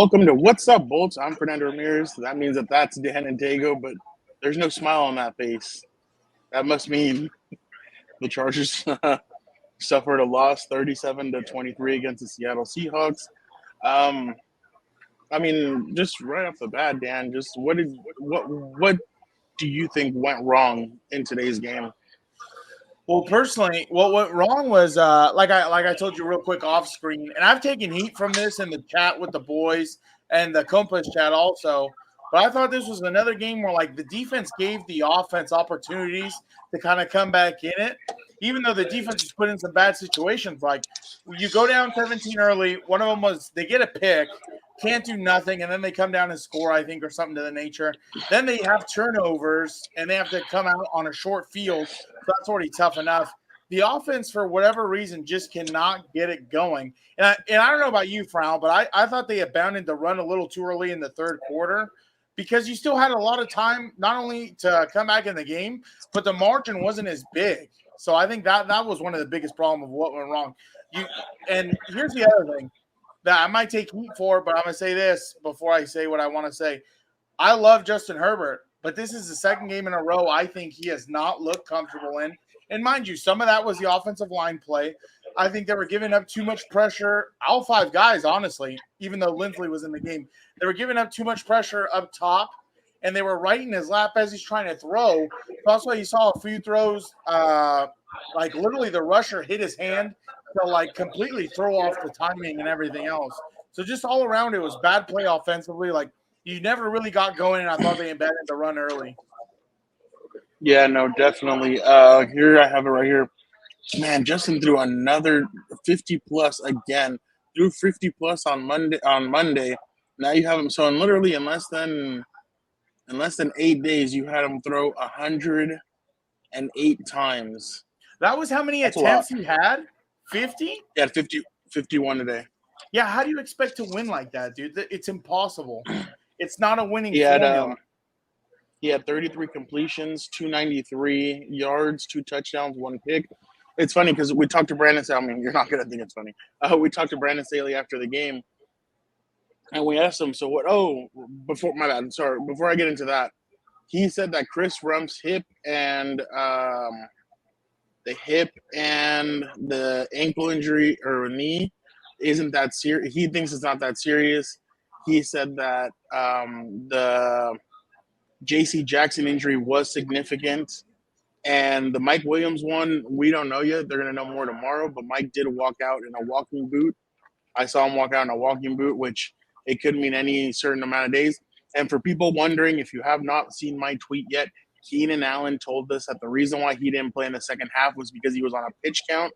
Welcome to What's Up, Bolts. I'm Fernando Ramirez. That means that's Dan and Dago, but there's no smile on that face. That must mean the Chargers suffered a loss 37-23 against the Seattle Seahawks. Um, just right off the bat, Dan, just what do you think went wrong in today's game? Well, personally, what went wrong was like I told you real quick off screen, and I've taken heat from this in the chat with the boys and the COMPAS chat also. But I thought this was another game where like the defense gave the offense opportunities to kind of come back in it, even though the defense was put in some bad situations. Like you go down 17 early, one of them was they get a pick, can't do nothing, and then they come down and score, I think, or something to the nature. Then they have turnovers and they have to come out on a short field. So that's already tough enough. The offense, for whatever reason, just cannot get it going. And I don't know about you, Frown, but I thought they abandoned the run a little too early in the third quarter because you still had a lot of time not only to come back in the game, but the margin wasn't as big. So I think that was one of the biggest problems of what went wrong. And here's the other thing that I might take heat for, but I'm going to say this before I say what I want to say. I love Justin Herbert, but this is the second game in a row I think he has not looked comfortable in. And mind you, some of that was the offensive line play. I think they were giving up too much pressure. All five guys, honestly, even though Lindsley was in the game, they were giving up too much pressure up top, and they were right in his lap as he's trying to throw. Also, you saw a few throws, like literally the rusher hit his hand to like completely throw off the timing and everything else. So just all around, it was bad play offensively. Like you never really got going, and I thought they embedded the run early. Yeah, no, definitely. Here I have it right here. Man, Justin threw another 50-plus again. Threw 50-plus on Monday. Now you have him. So in less than 8 days, you had him throw 108 times. That was how many attempts he had? 50? Yeah, 51 today. Yeah, how do you expect to win like that, dude? It's impossible. It's not a winning formula. He had 33 completions, 293 yards, 2 touchdowns, 1 pick. It's funny because we talked to Brandon Staley. I mean, you're not going to think it's funny. We talked to Brandon Staley after the game, and we asked him, so what? Oh, before I get into that, he said that Chris Rump's hip and the ankle injury or knee isn't that serious. He thinks it's not that serious. He said that the J.C. Jackson injury was significant, and the Mike Williams one, we don't know yet. They're going to know more tomorrow, but Mike did walk out in a walking boot. I saw him walk out in a walking boot, which it could mean any certain amount of days. And for people wondering, if you have not seen my tweet yet, Keenan Allen told us that the reason why he didn't play in the second half was because he was on a pitch count,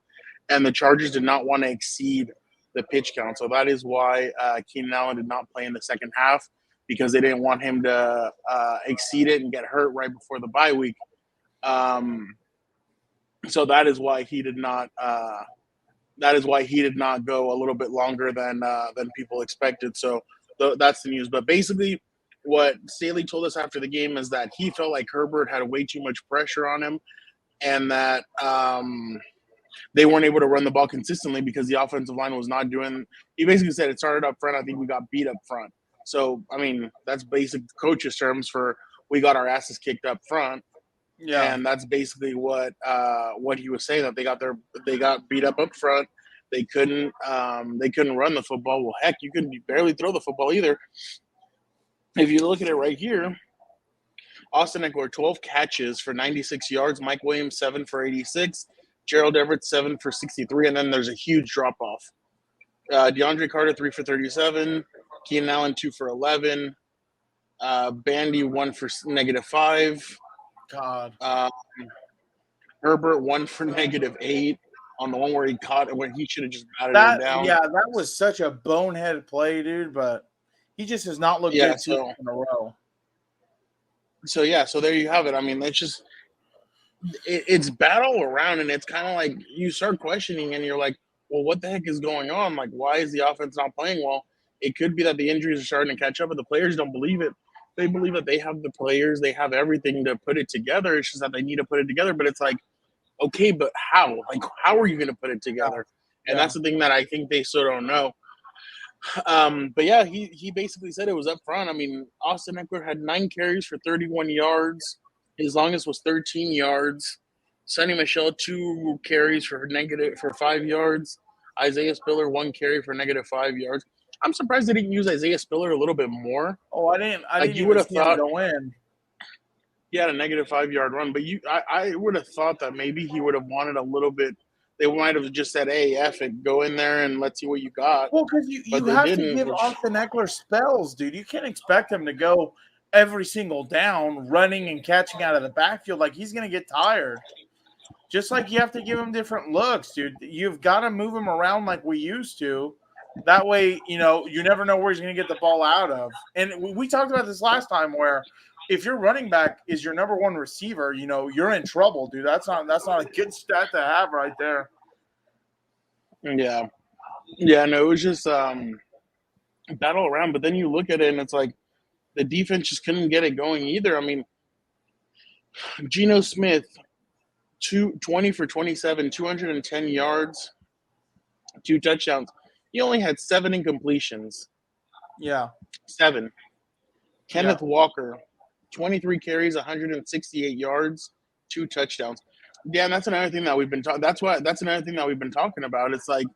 and the Chargers did not want to exceed the pitch count. So that is why Keenan Allen did not play in the second half, because they didn't want him to exceed it and get hurt right before the bye week. So that is why he did not. That is why he did not go a little bit longer than people expected. So that's the news. But basically, what Staley told us after the game is that he felt like Herbert had way too much pressure on him, and that they weren't able to run the ball consistently because the offensive line was not doing. He basically said it started up front. I think we got beat up front. So, I mean, that's basic coach's terms for we got our asses kicked up front. Yeah. And that's basically what he was saying, that they got beat up front. They couldn't run the football. Well, heck, you couldn't barely throw the football either. If you look at it right here, Austin Eckler, 12 catches for 96 yards. Mike Williams, 7 for 86. Gerald Everett, 7 for 63. And then there's a huge drop-off. DeAndre Carter, 3 for 37. Keenan Allen, 2 for 11. Bandy, 1 for -5. God. Herbert, 1 for -8 on the one where he caught it when he should have just batted him down. Yeah, that was such a bonehead play, dude, but he just has not looked good in a row. So there you have it. I mean, it's just it's bad all around, and it's kind of like you start questioning and you're like, well, what the heck is going on? Like, why is the offense not playing well? It could be that the injuries are starting to catch up, but the players don't believe it. They believe that they have the players, they have everything to put it together. It's just that they need to put it together. But it's like, okay, but how? Like, how are you going to put it together? And that's the thing that I think they still don't know. But yeah, he basically said it was up front. I mean, Austin Eckler had 9 carries for 31 yards. His longest was 13 yards. Sonny Michel 2 carries for 5 yards. Isaiah Spiller 1 carry for -5 yards. I'm surprised they didn't use Isaiah Spiller a little bit more. Oh, I didn't Like you would even have see him thought go in. he had a -5 yard run, but I would have thought that maybe he would have wanted a little bit. They might have just said, "Hey, F it, go in there and let's see what you got." Well, because you But they have to didn't, give which Austin Eckler spells, dude. You can't expect him to go every single down running and catching out of the backfield. Like, he's going to get tired. Just like you have to give him different looks, dude. You've got to move him around like we used to. That way, you never know where he's going to get the ball out of. And we talked about this last time where if your running back is your number one receiver, you're in trouble, dude. That's not a good stat to have right there. yeah. Yeah, no, it was just battle around. But then you look at it and it's like the defense just couldn't get it going either. I mean, Geno Smith, 20 for 27, 210 yards, 2 touchdowns. He only had 7 incompletions. Yeah. 7. Kenneth Walker, 23 carries, 168 yards, 2 touchdowns. Yeah, and that's another thing that we've been talking. That's another thing that we've been talking about. It's like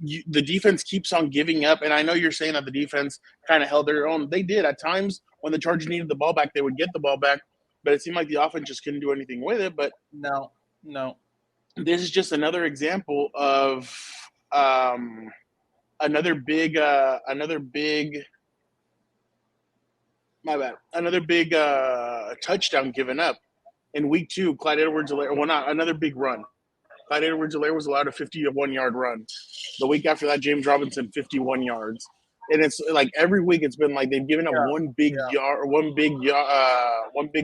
the defense keeps on giving up, and I know you're saying that the defense kind of held their own. They did at times when the Chargers needed the ball back, they would get the ball back, but it seemed like the offense just couldn't do anything with it. But no, this is just another example of another big touchdown given up in week 2. Clyde Edwards-Helaire, well, not another big run. Clyde Edwards-Helaire was allowed a 51-yard run. The week after that, James Robinson 51 yards. And it's like every week it's been like they've given up one big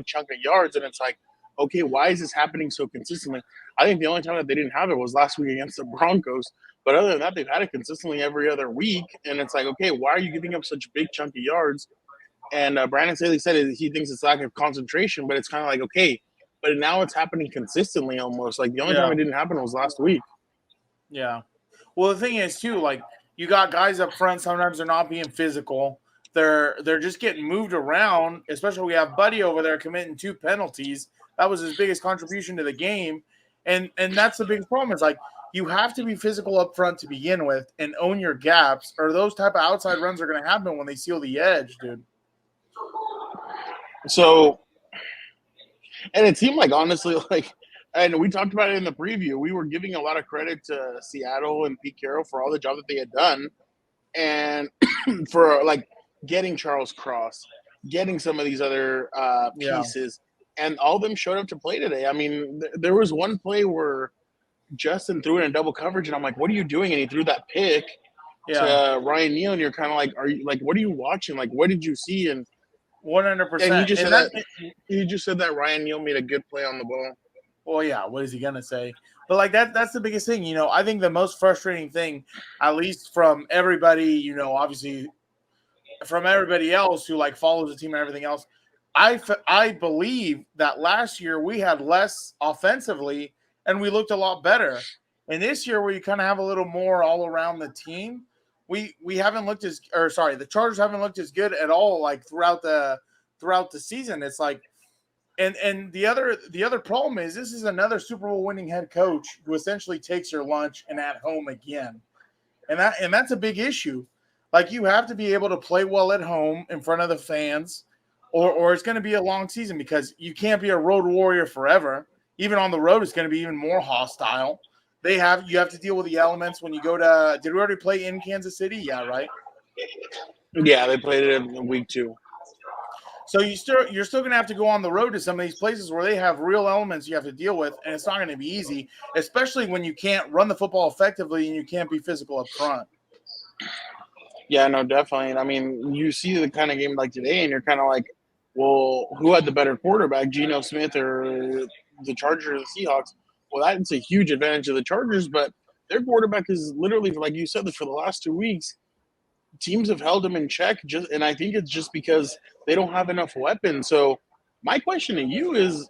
chunk of yards, and it's like, okay, why is this happening so consistently? I think the only time that they didn't have it was last week against the Broncos. But other than that, they've had it consistently every other week, and it's like, okay, why are you giving up such big chunky yards? And Brandon Staley said he thinks it's lack of concentration, but it's kind of like, okay, but now it's happening consistently almost. Like the only time it didn't happen was last week. Yeah. Well, the thing is too, like you got guys up front. Sometimes they're not being physical. They're just getting moved around. Especially we have Buddy over there committing 2 penalties. That was his biggest contribution to the game, and that's the biggest problem. Is like you have to be physical up front to begin with and own your gaps, or those type of outside runs are going to happen when they seal the edge, dude. So, and it seemed like, honestly, like, and we talked about it in the preview, we were giving a lot of credit to Seattle and Pete Carroll for all the job that they had done, and for, like, getting Charles Cross, getting some of these other pieces, and all of them showed up to play today. I mean, there was one play where Justin threw it in double coverage, and I'm like, what are you doing? And he threw that pick to Ryan Neal, and you're kind of like, are you, like, what are you watching? Like, what did you see? And 100%. And he just said that Ryan Neal made a good play on the ball. Well, yeah, what is he gonna say? But like that's the biggest thing. I think the most frustrating thing, at least from everybody, obviously from everybody else who like follows the team and everything else, I believe that last year we had less offensively and we looked a lot better. And this year where you kind of have a little more all around the team, we haven't looked the Chargers haven't looked as good at all like throughout the season. It's like and the other problem is this is another Super Bowl winning head coach who essentially takes your lunch and at home again. And that's a big issue. Like you have to be able to play well at home in front of the fans or it's going to be a long season because you can't be a road warrior forever. Even on the road it's going to be even more hostile. You have to deal with the elements when you go to – did we already play in Kansas City? Yeah, right? Yeah, they played it in week 2. So you're still going to have to go on the road to some of these places where they have real elements you have to deal with, and it's not going to be easy, especially when you can't run the football effectively and you can't be physical up front. Yeah, no, definitely. I mean, you see the kind of game like today, and you're kind of like, well, who had the better quarterback, Geno Smith or the Chargers or the Seahawks? Well, that's a huge advantage of the Chargers, but their quarterback is literally, like you said, for the last 2 weeks, teams have held him in check. And I think it's just because they don't have enough weapons. So my question to you is,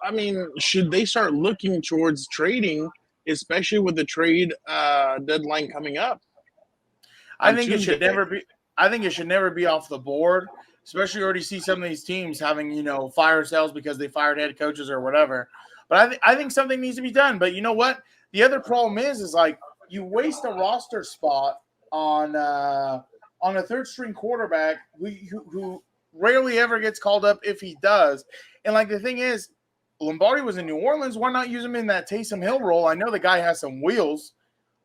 I mean, should they start looking towards trading, especially with the trade deadline coming up? I on think it should Tuesday. never be. I think it should never be off the board. Especially, you already see some of these teams having fire sales because they fired head coaches or whatever. But I think something needs to be done. But you know what? The other problem is like you waste a roster spot on a third string quarterback who rarely ever gets called up if he does. And like the thing is, Lombardi was in New Orleans. Why not use him in that Taysom Hill role? I know the guy has some wheels.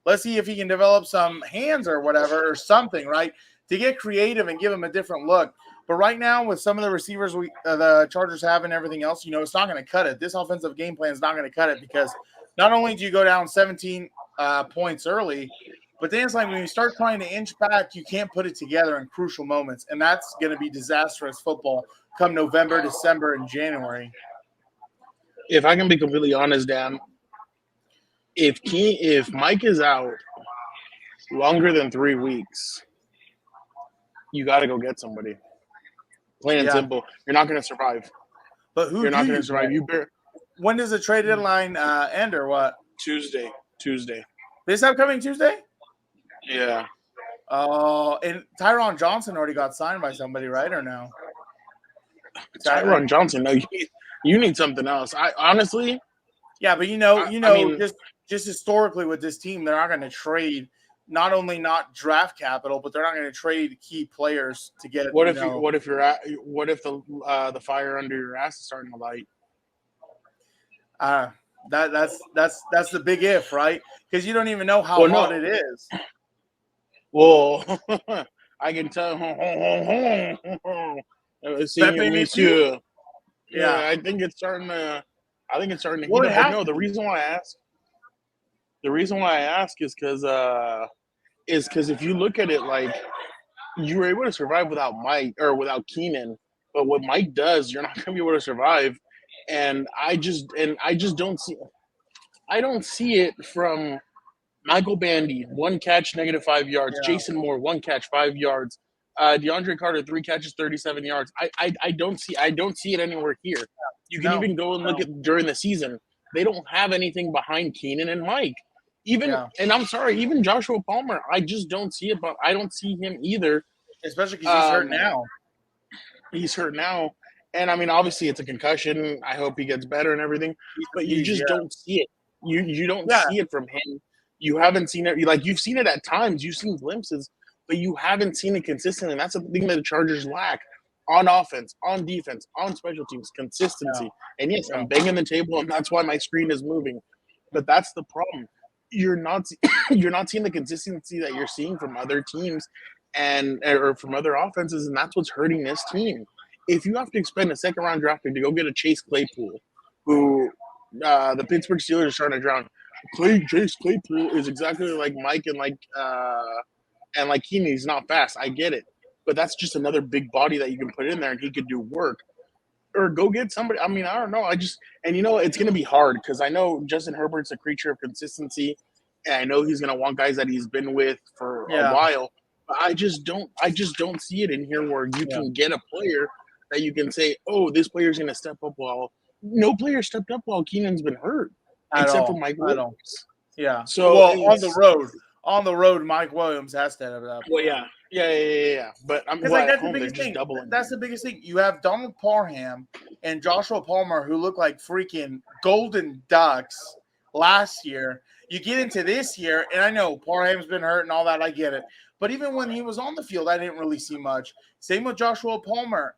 Let's see if he can develop some hands or whatever or something, right? To get creative and give him a different look. But right now, with some of the receivers the Chargers have and everything else, it's not going to cut it. This offensive game plan is not going to cut it because not only do you go down 17 points early, but then it's like when you start trying to inch back, you can't put it together in crucial moments. And that's going to be disastrous football come November, December, and January. If I can be completely honest, Dan, if Mike is out longer than 3 weeks, you got to go get somebody. Plain and simple. You're not going to survive. But who You're not do going you to survive. When does the trade deadline end or what? Tuesday. This upcoming Tuesday? Yeah. Oh, and Tyron Johnson already got signed by somebody, right, or no? Tyron Johnson, no, you need something else. I honestly. Yeah, but I mean, just historically with this team, they're not going to trade not only not draft capital, but they're not going to trade key players to get. What if the fire under your ass is starting to light? That's the big if, right? Because you don't even know how hot it is. Well, I can tell. Seeing me too. Yeah, I think it's starting to. Heat up. But no, the reason why I ask is because if you look at it, like you were able to survive without Mike or without Keenan, but what Mike does, you're not going to be able to survive. And I just don't see. I don't see it from Michael Bandy, 1 catch, -5 yards. Yeah. Jason Moore, 1 catch, 5 yards. DeAndre Carter, 3 catches, 37 yards. I don't see it anywhere here. You can even go and look at during the season. They don't have anything behind Keenan and Mike. And I'm sorry, even Joshua Palmer, I just don't see it. But I don't see him either, especially because he's hurt now. He's hurt now, and I mean, obviously, it's a concussion. I hope he gets better and everything. But you just don't see it. You don't see it from him. You haven't seen it. Like you've seen it at times. You've seen glimpses, but you haven't seen it consistently. And that's the thing that the Chargers lack on offense, on defense, on special teams, consistency. Yeah. And yes, I'm banging the table, and that's why my screen is moving. But that's the problem. You're not seeing the consistency that you're seeing from other teams or from other offenses, and that's what's hurting this team. If you have to expend a second-round draft pick to go get a Chase Claypool, who the Pittsburgh Steelers are trying to drown, Chase Claypool is exactly like Mike and like Keenan. He's not fast. I get it. But that's just another big body that you can put in there, and he could do work. Or go get somebody. I mean, I don't know. It's going to be hard because I know Justin Herbert's a creature of consistency, and I know he's going to want guys that he's been with for a while. But I just don't see it in here where you can get a player that you can say, oh, this player's going to step up while no player stepped up while Keenan's been hurt, except for Mike Williams. Yeah. So on the road, Mike Williams has to have that. Well, yeah. But I'm like that's the biggest thing. That's the biggest thing. You have Donald Parham and Joshua Palmer who look like freaking golden ducks last year. You get into this year, and I know Parham's been hurt and all that. I get it. But even when he was on the field, I didn't really see much. Same with Joshua Palmer.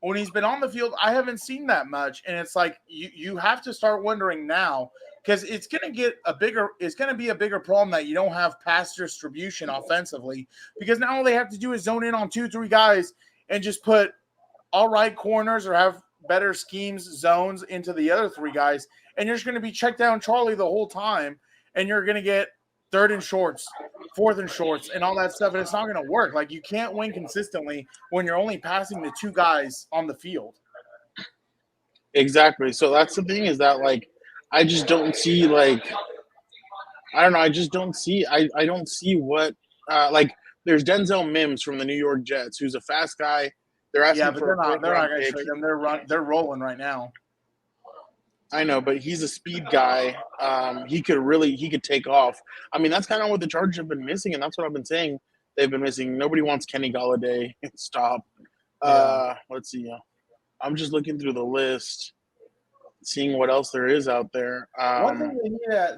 When he's been on the field, I haven't seen that much. And it's like you have to start wondering now, because it's going to be a bigger problem that you don't have pass distribution offensively, because now all they have to do is zone in on 2-3 guys and just put all right corners or have better schemes, zones into the other 3 guys. And you're just going to be checked down Charlie the whole time. And you're going to get 3rd and shorts, 4th and shorts, and all that stuff. And it's not going to work. Like, you can't win consistently when you're only passing to 2 guys on the field. Exactly. So that's the thing, is that, like, I just don't see, like, I don't know. I just don't see, I don't see what, like, there's Denzel Mims from the New York Jets, who's a fast guy. They're asking for they're not going to trade them. They're rolling right now. I know, but he's a speed guy. He could take off. I mean, that's kind of what the Chargers have been missing, and that's what I've been saying they've been missing. Nobody wants Kenny Galladay. Stop. Yeah. Let's see. I'm just looking through the list, seeing what else there is out there. One thing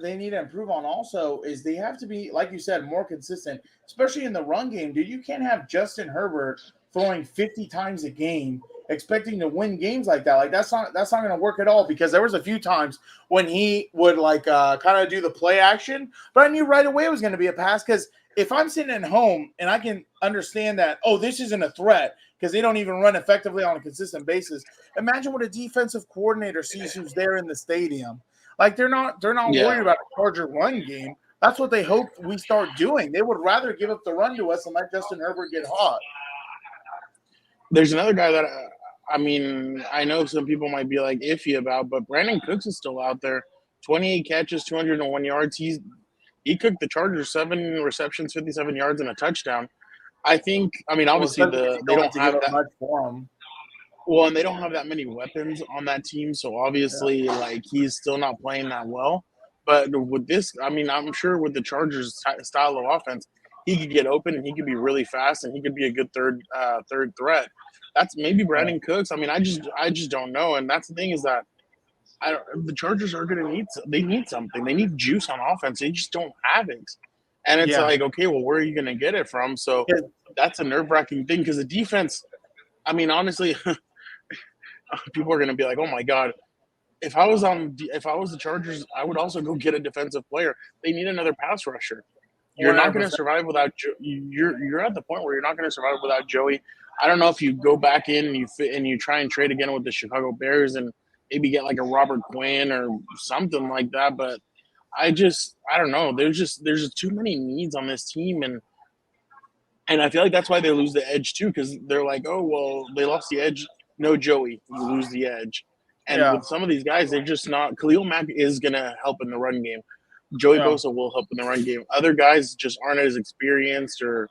they need to improve on also is they have to be, like you said, more consistent, especially in the run game, dude. You can't have Justin Herbert throwing 50 times a game expecting to win games like that. Like that's not going to work at all, because there was a few times when he would kind of do the play action, but I knew right away it was going to be a pass, because if I'm sitting at home and I can understand that, oh, this isn't a threat because they don't even run effectively on a consistent basis. Imagine what a defensive coordinator sees who's there in the stadium. Like they're not worried about a Charger run game. That's what they hope we start doing. They would rather give up the run to us and let Justin Herbert get hot. There's another guy that I mean, I know some people might be like iffy about, but Brandin Cooks is still out there. 28 catches, 201 yards. He cooked the Chargers 7 receptions, 57 yards, and a touchdown. I think. I mean, obviously they don't have that much for him. Well, and they don't have that many weapons on that team, so obviously, like he's still not playing that well. But with this, I mean, I'm sure with the Chargers' style of offense, he could get open and he could be really fast and he could be a good third threat. That's maybe Brandin Cooks. I mean, I just don't know. And that's the thing is that the Chargers are going to need something. They need juice on offense. They just don't have it. And it's like, okay, well, where are you going to get it from? So that's a nerve-wracking thing, because the defense, I mean, honestly, people are going to be like, oh my God, if I was the Chargers, I would also go get a defensive player. They need another pass rusher. You're 100%. Not going to survive without you're at the point where you're not going to survive without Joey. I don't know if you go back in and you try and trade again with the Chicago Bears and maybe get like a Robert Quinn or something like that, but I don't know. There's just too many needs on this team, and I feel like that's why they lose the edge too, because they're like, oh well, they lost the edge. No Joey, you lose the edge. And with some of these guys, they're just not. Khalil Mack is gonna help in the run game. Joey Bosa will help in the run game. Other guys just aren't as experienced, or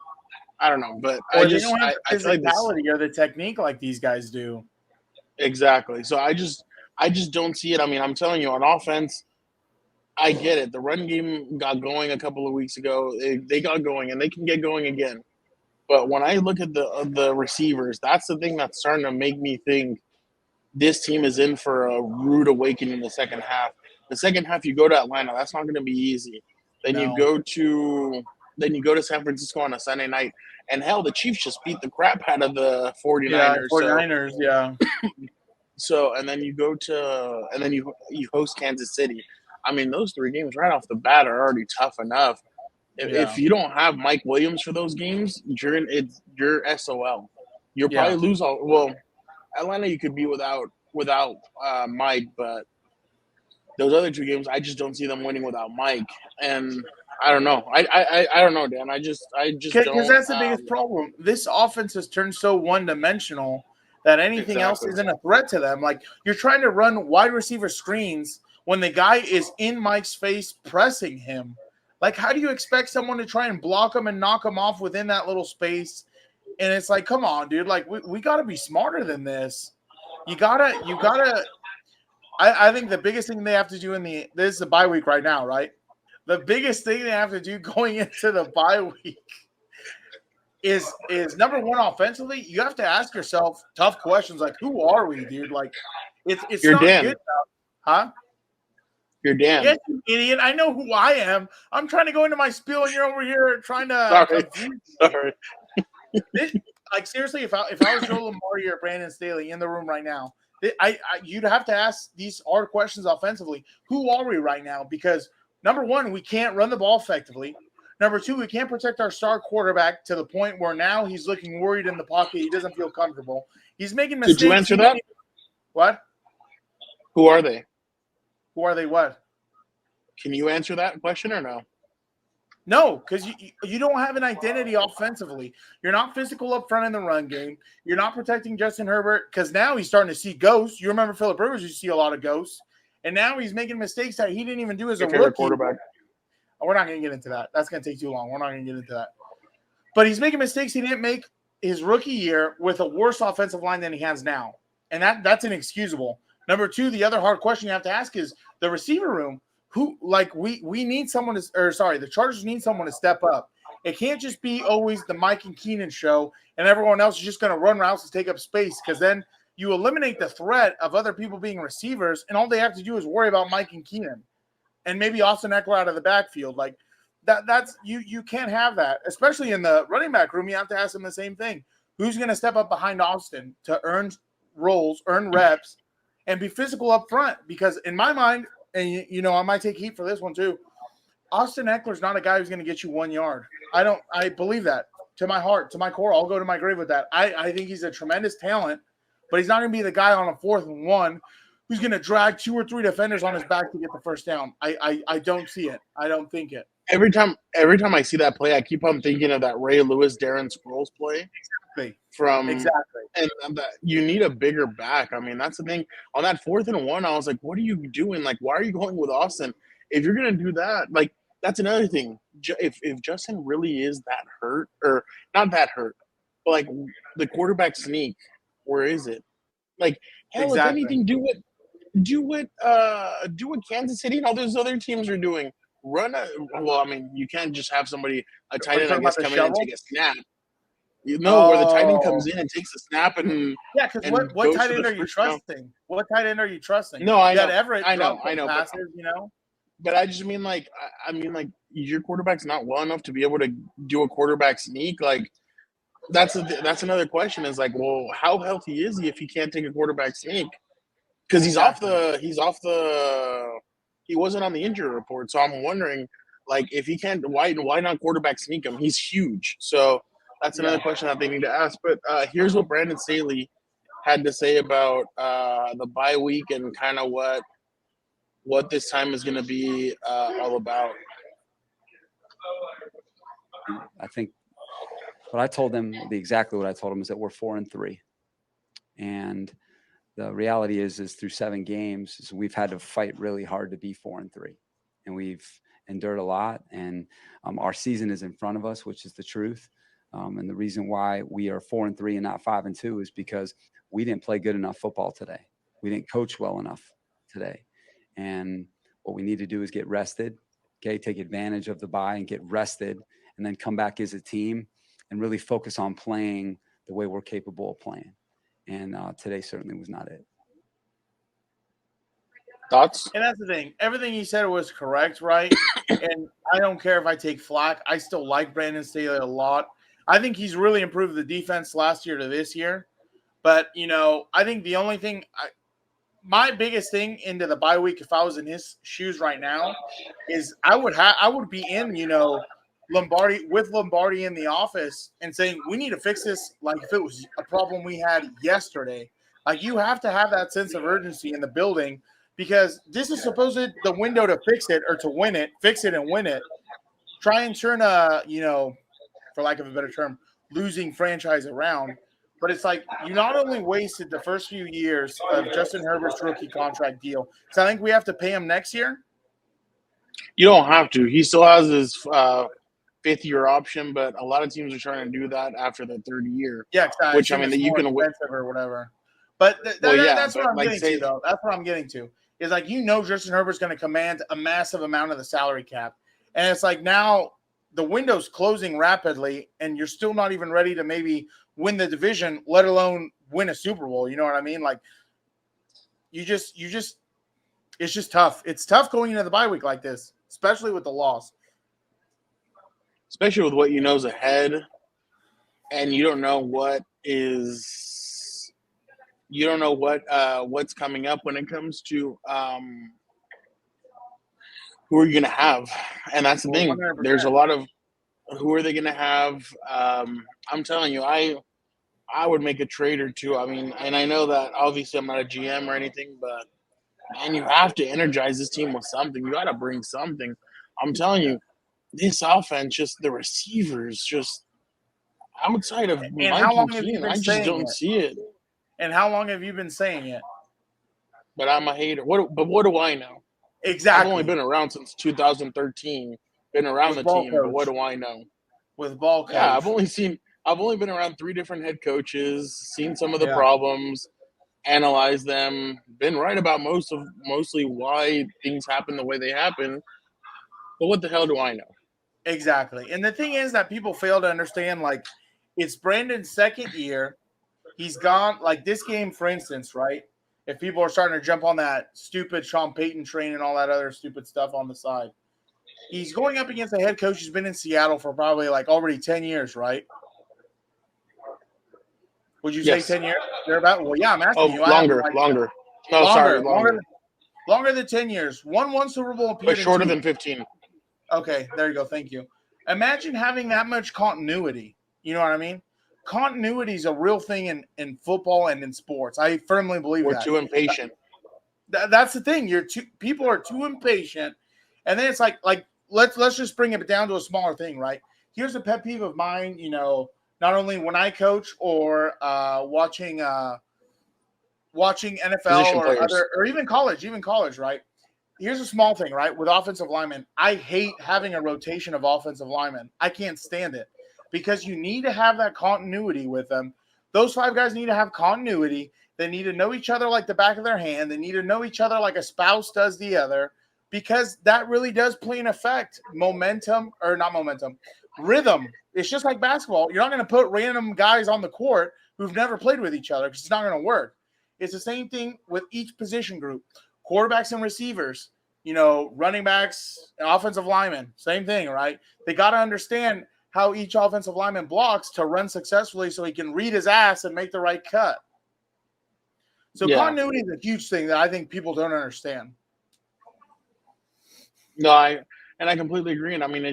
I don't know. But they don't have the physicality or the technique like these guys do. Exactly. So I just don't see it. I mean, I'm telling you, on offense, I get it. The run game got going a couple of weeks ago. They got going, and they can get going again. But when I look at the receivers, that's the thing that's starting to make me think this team is in for a rude awakening in the second half. The second half, you go to Atlanta. That's not going to be easy. Then you go to San Francisco on a Sunday night. And hell, the Chiefs just beat the crap out of the 49ers. Yeah, 49ers, So, and then you host Kansas City. I mean, those 3 games right off the bat are already tough enough. If you don't have Mike Williams for those games, you're SOL. You'll probably lose all. Well, Atlanta you could be without Mike, but those other 2 games, I just don't see them winning without Mike. And I don't know. I don't know, Dan. I just don't. Because that's the biggest problem. This offense has turned so one-dimensional that anything else isn't a threat to them. Like, you're trying to run wide receiver screens when the guy is in Mike's face pressing him. Like, how do you expect someone to try and block him and knock him off within that little space? And it's like, come on, dude. Like, we got to be smarter than this. You gotta. I think the biggest thing they have to do this is the bye week right now, right? The biggest thing they have to do going into the bye week is number one, offensively, you have to ask yourself tough questions like, who are we, dude? Like, it's You're not Dan. good enough. Huh? You're Dan. Yes, you idiot. I know who I am. I'm trying to go into my spiel, and you're over here trying to. Sorry. Like, seriously, if I was Joe Lombardi or Brandon Staley in the room right now, you'd have to ask these hard questions offensively. Who are we right now? Because number one, we can't run the ball effectively. Number two, we can't protect our star quarterback to the point where now he's looking worried in the pocket. He doesn't feel comfortable. He's making mistakes. Did you answer that? What? Who are they? Who are they what? Can you answer that question or no? No, because you don't have an identity offensively. You're not physical up front in the run game. You're not protecting Justin Herbert because now he's starting to see ghosts. You remember Phillip Rivers used to see a lot of ghosts. And now he's making mistakes that he didn't even do as a rookie. Quarterback. We're not going to get into that. That's going to take too long. We're not going to get into that. But he's making mistakes he didn't make his rookie year with a worse offensive line than he has now. And that's inexcusable. Number two, the other hard question you have to ask is the receiver room. Who we need someone to, the Chargers need someone to step up. It can't just be always the Mike and Keenan show, and everyone else is just going to run routes and take up space, because then you eliminate the threat of other people being receivers, and all they have to do is worry about Mike and Keenan, and maybe Austin Eckler out of the backfield. Like that's you can't have that, especially in the running back room. You have to ask them the same thing: who's going to step up behind Austin to earn roles, earn reps, and be physical up front? Because in my mind, and I might take heat for this one too, Austin Eckler's not a guy who's going to get you 1 yard. I believe that to my heart, to my core. I'll go to my grave with that. I think he's a tremendous talent, but he's not going to be the guy on a 4th and 1 who's going to drag 2 or 3 defenders on his back to get the first down. I don't see it. I don't think it. Every time I see that play, I keep on thinking of that Ray Lewis, Darren Sproles play. Exactly. And you need a bigger back. I mean, that's the thing. On that 4th and 1, I was like, what are you doing? Like, why are you going with Austin? If you're going to do that, like, that's another thing. If Justin really is that hurt, or not that hurt, but like the quarterback sneak, where is it? Like, hell, If anything, do what Kansas City and all those other teams are doing. You can't just have somebody, a tight end, I guess, come in and take a snap. Where the tight end comes in and takes a snap and because what tight end are you trusting? What tight end are you trusting? No, I know. Everett I know. Passes, But I just mean like your quarterback's not well enough to be able to do a quarterback sneak. Like that's another question. Is like, well, how healthy is he if he can't take a quarterback sneak? Because he wasn't on the injury report. So I'm wondering, like, if he can't, why not quarterback sneak him? He's huge. So that's another question that they need to ask. But here's what Brandon Staley had to say about the bye week and kind of what this time is going to be all about. I think what I told them, exactly what I told them, is that we're 4-3. And the reality is through 7 games, we've had to fight really hard to be 4-3. And we've endured a lot. And our season is in front of us, which is the truth. And the reason why we are 4-3 and not 5-2 is because we didn't play good enough football today. We didn't coach well enough today. And what we need to do is get rested, take advantage of the bye and get rested, and then come back as a team and really focus on playing the way we're capable of playing. And today certainly was not it. Thoughts? And that's the thing. Everything he said was correct, right? And I don't care if I take flack. I still like Brandon Staley a lot. I think he's really improved the defense last year to this year. But, I think the only thing my biggest thing into the bye week, if I was in his shoes right now, is I would be in, Lombardi in the office and saying, we need to fix this. Like if it was a problem we had yesterday, like you have to have that sense of urgency in the building, because this is supposed to the window to fix it or to win it, fix it and win it. Try and turn a, for lack of a better term, losing franchise around. But it's like you not only wasted the first few years of Justin Herbert's rookie contract deal, so I think we have to pay him next year. You don't have to. He still has his 5th-year option, but a lot of teams are trying to do that after the 3rd year. Yeah, exactly. Which, I mean, that you can win or whatever. But that's what I'm getting to, though. That's what I'm getting to. Is like, Justin Herbert's going to command a massive amount of the salary cap. And it's like now the window's closing rapidly, and you're still not even ready to maybe win the division, let alone win a Super Bowl. You know what I mean? Like, it's just tough. It's tough going into the bye week like this, especially with the loss. Especially with what you know's ahead, and you don't know what's coming up when it comes to who are you going to have, and that's the thing. 100%. There's a lot of who are they going to have. I'm telling you, I would make a trade or two. I mean, and I know that obviously I'm not a GM or anything, but man, you have to energize this team with something. You got to bring something. I'm telling you. This offense, just the receivers, just outside of Mike and Keenan, I just don't see it. And how long have you been saying it? But I'm a hater. What do I know? Exactly. I've only been around since 2013. Been around the team, but what do I know? With ball coach. Yeah, I've only been around 3 different head coaches, seen some of the problems, analyzed them, been right about mostly why things happen the way they happen. But what the hell do I know? Exactly. And the thing is that people fail to understand, like, it's Brandon's second year. He's gone, like, this game, for instance, right? If people are starting to jump on that stupid Sean Payton train and all that other stupid stuff on the side, he's going up against a head coach who's been in Seattle for probably like already 10 years, right? Would you say Yes. 10 years? They're about, well, yeah, I'm Oh, asking you. I have no idea. longer. No, sorry, longer. Longer than 10 years. Won one Super Bowl, But appeared shorter in two. than 15. Okay, there you go. Thank you. Imagine having that much continuity. You know what I mean? Continuity is a real thing in football and in sports. I firmly believe We're that. too impatient. That's the thing. People are too impatient, and then it's like let's just bring it down to a smaller thing, right? Here's a pet peeve of mine. You know, not only when I coach or watching NFL Position or players. other or even college, right? Here's a small thing, right? With offensive linemen, I hate having a rotation of offensive linemen. I can't stand it because you need to have that continuity with them. Those 5 guys need to have continuity. They need to know each other like the back of their hand. They need to know each other like a spouse does the other, because that really does play an effect. Rhythm. It's just like basketball. You're not going to put random guys on the court who've never played with each other because it's not going to work. It's the same thing with each position group. Quarterbacks and receivers, running backs, offensive linemen, same thing, right? They got to understand how each offensive lineman blocks to run successfully so he can read his ass and make the right cut. So continuity is a huge thing that I think people don't understand. No, I completely agree. And I mean,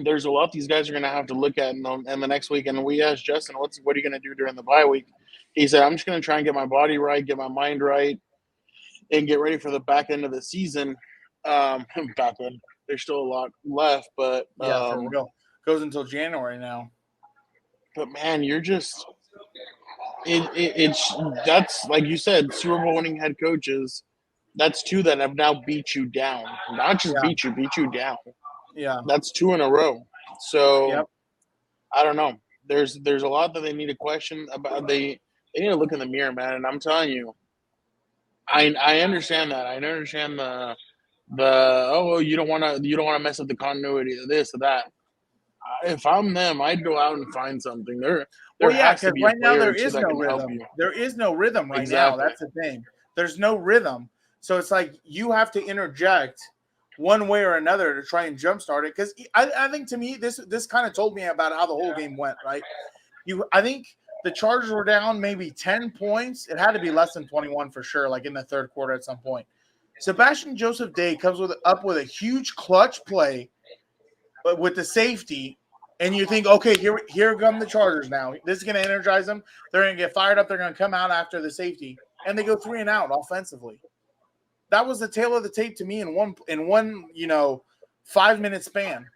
there's a lot these guys are going to have to look at in the next week. And we asked Justin, what are you going to do during the bye week? He said, I'm just going to try and get my body right, get my mind right, and get ready for the back end of the season. Back end. There's still a lot left, but for real. Goes until January now. But man, you're just that's like you said, Super Bowl winning head coaches. That's 2 that have now beat you down. Not just beat you down. Yeah, that's 2 in a row. So yep. I don't know. There's a lot that they need to question about. They need to look in the mirror, man. And I'm telling you, I understand that. I understand the you don't want to mess up the continuity of this or that. If I'm them, I'd go out and find something. There has to be a right now player there or two is that no can help rhythm. you. There is no rhythm right Exactly. now. That's the thing. There's no rhythm. So it's like you have to interject one way or another to try and jumpstart it. Because I think, to me, this kind of told me about how the whole game went, right? I think the Chargers were down maybe 10 points. It had to be less than 21 for sure, like in the third quarter at some point. Sebastian Joseph Day comes up with a huge clutch play, but with the safety, and you think, okay, here come the Chargers now. This is going to energize them. They're going to get fired up. They're going to come out after the safety, and they go 3 and out offensively. That was the tail of the tape to me in one 5-minute span.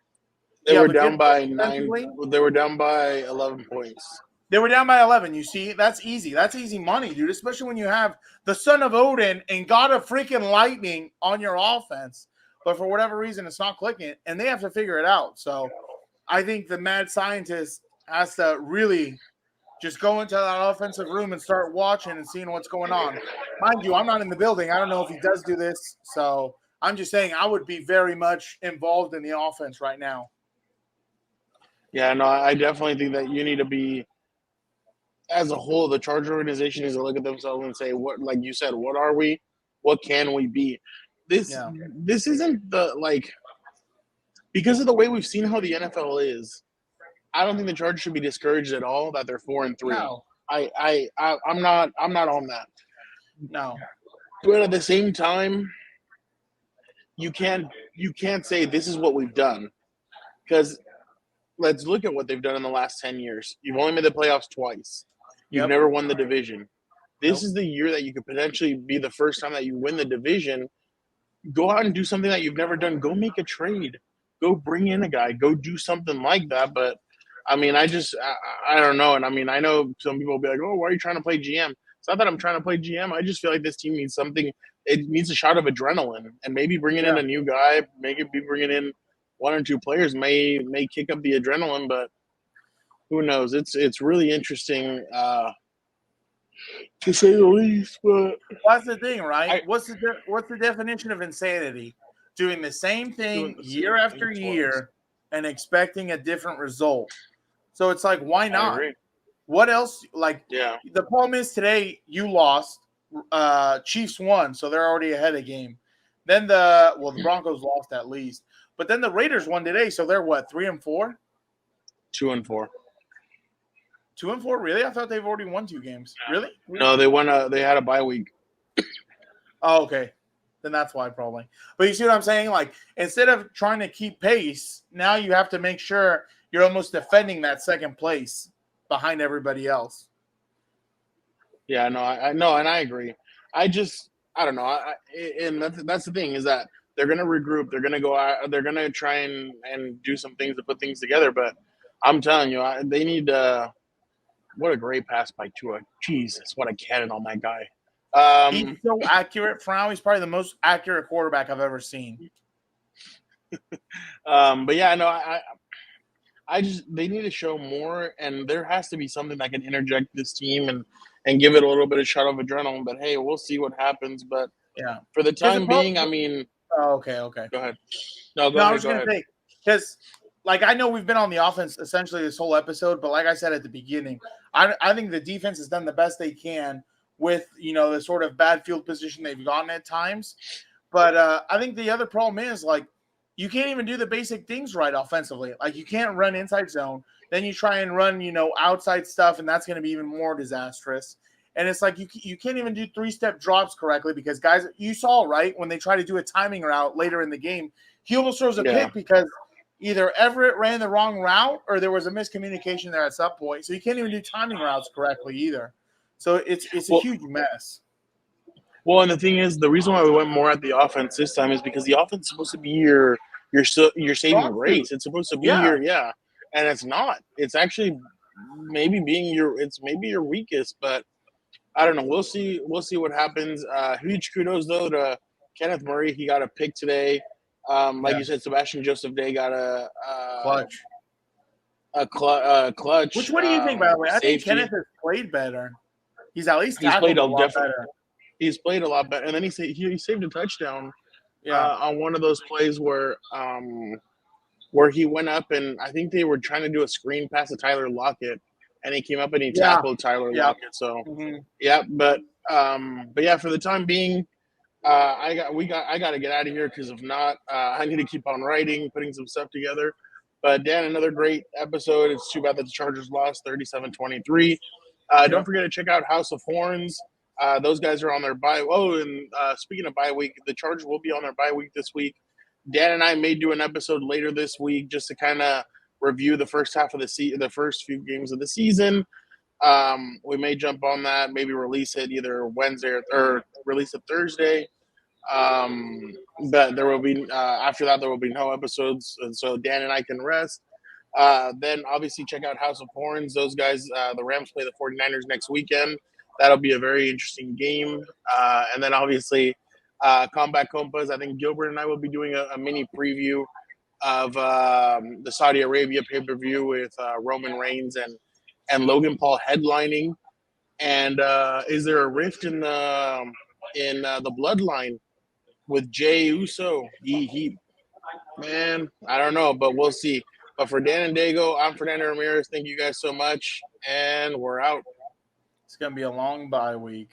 They were down by 9. They were down by 11 points. They were down by 11. You see, that's easy. That's easy money, dude, especially when you have the son of Odin and God of freaking lightning on your offense. But for whatever reason, it's not clicking, and they have to figure it out. So I think the mad scientist has to really just go into that offensive room and start watching and seeing what's going on. Mind you, I'm not in the building. I don't know if he does do this. So I'm just saying I would be very much involved in the offense right now. Yeah, no, I definitely think that you need to be, as a whole, the Charger organization needs to look at themselves and say, what, like you said, what are we? What can we be? This isn't because of the way we've seen how the NFL is. I don't think the Chargers should be discouraged at all that they're 4-3. No. I'm not on that. No. But at the same time, you can't say this is what we've done, because let's look at what they've done in the last 10 years. You've only made the playoffs twice. You've never won the division. This is the year that you could potentially be the first time that you win the division. Go out and do something that you've never done. Go make a trade. Go bring in a guy. Go do something like that. But, I mean, I don't know. And, I mean, I know some people will be like, oh, why are you trying to play GM? It's not that I'm trying to play GM. I just feel like this team needs something. It needs a shot of adrenaline. And maybe bringing in a new guy, maybe bringing in 1 or 2 players may kick up the adrenaline, but who knows? It's really interesting to say the least. But Well, that's the thing, right? I- What's the definition of insanity? Doing the same thing Doing the year same after thing year twice. and expecting a different result. So it's like, why I not? agree. What else? Like, Yeah. the problem is today you lost. Chiefs won, so they're already ahead of game. Then the Broncos lost at least, but then the Raiders won today, so they're what, 3-4, 2-4. 2-4. Really? I thought they've already won 2 games. Really? No, they won. They had a bye week. Oh, okay. Then that's why probably. But you see what I'm saying? Like, instead of trying to keep pace, now you have to make sure you're almost defending that second place behind everybody else. Yeah, no, I know, and I agree. I don't know. And that's the thing is that they're gonna regroup. They're gonna go out. They're gonna try and do some things to put things together. But I'm telling you, they need. What a great pass by Tua. Jesus, what a cannon on that guy. He's so accurate. For now, he's probably the most accurate quarterback I've ever seen. But yeah, no, I just they need to show more, and there has to be something that can interject this team and give it a little bit of shot of adrenaline. But hey, we'll see what happens. But Yeah. for the Here's the time problem. being, I mean, Oh, okay. go ahead. No, go No, I ahead. was Go going to ahead. say, because, like, I know we've been on the offense essentially this whole episode, but like I said at the beginning, I think the defense has done the best they can with, the sort of bad field position they've gotten at times. But I think the other problem is, like, you can't even do the basic things right offensively. Like, you can't run inside zone. Then you try and run, outside stuff, and that's going to be even more disastrous. And it's like you can't even do 3-step drops correctly because guys, you saw, right, when they try to do a timing route later in the game, he almost throws a pick because either Everett ran the wrong route or there was a miscommunication there at some point. So you can't even do timing routes correctly either. So it's a huge mess. Well, and the thing is, the reason why we went more at the offense this time is because the offense is supposed to be your saving grace. It's supposed to be and it's not. It's actually maybe maybe your weakest, but I don't know. We'll see. We'll see what happens. Huge kudos though to Kenneth Murray. He got a pick today. You said, Sebastian Joseph Day got a clutch. Which, what do you think, by the way? I think safety. Kenneth has played better. He's at least tackled a lot better. He's played a lot better, and then he saved a touchdown. On one of those plays where he went up and I think they were trying to do a screen pass to Tyler Lockett, and he came up and he tackled Tyler Lockett. So but yeah, for the time being, I got to get out of here because if not, I need to keep on writing, putting some stuff together. But Dan, another great episode. It's too bad that the Chargers lost 37-23. Don't forget to check out House of Horns. Those guys are on their bye. Oh, and speaking of bye week, the Chargers will be on their bye week this week. Dan and I may do an episode later this week just to kind of review the first half of the first few games of the season. We may jump on that, maybe release it either Wednesday or release it Thursday. But there will be after that there will be no episodes, and so Dan and I can rest. Then obviously check out House of Horns. Those guys, the Rams play the 49ers next weekend. That'll be a very interesting game. And then obviously Combat COMPAS. I think Gilbert and I will be doing a mini preview of the Saudi Arabia pay-per-view with Roman Reigns and Logan Paul headlining. And is there a rift in the bloodline with Jey Uso? Man, I don't know, but we'll see. But for Dan and Dago, I'm Fernando Ramirez. Thank you guys so much, and we're out. It's going to be a long bye week.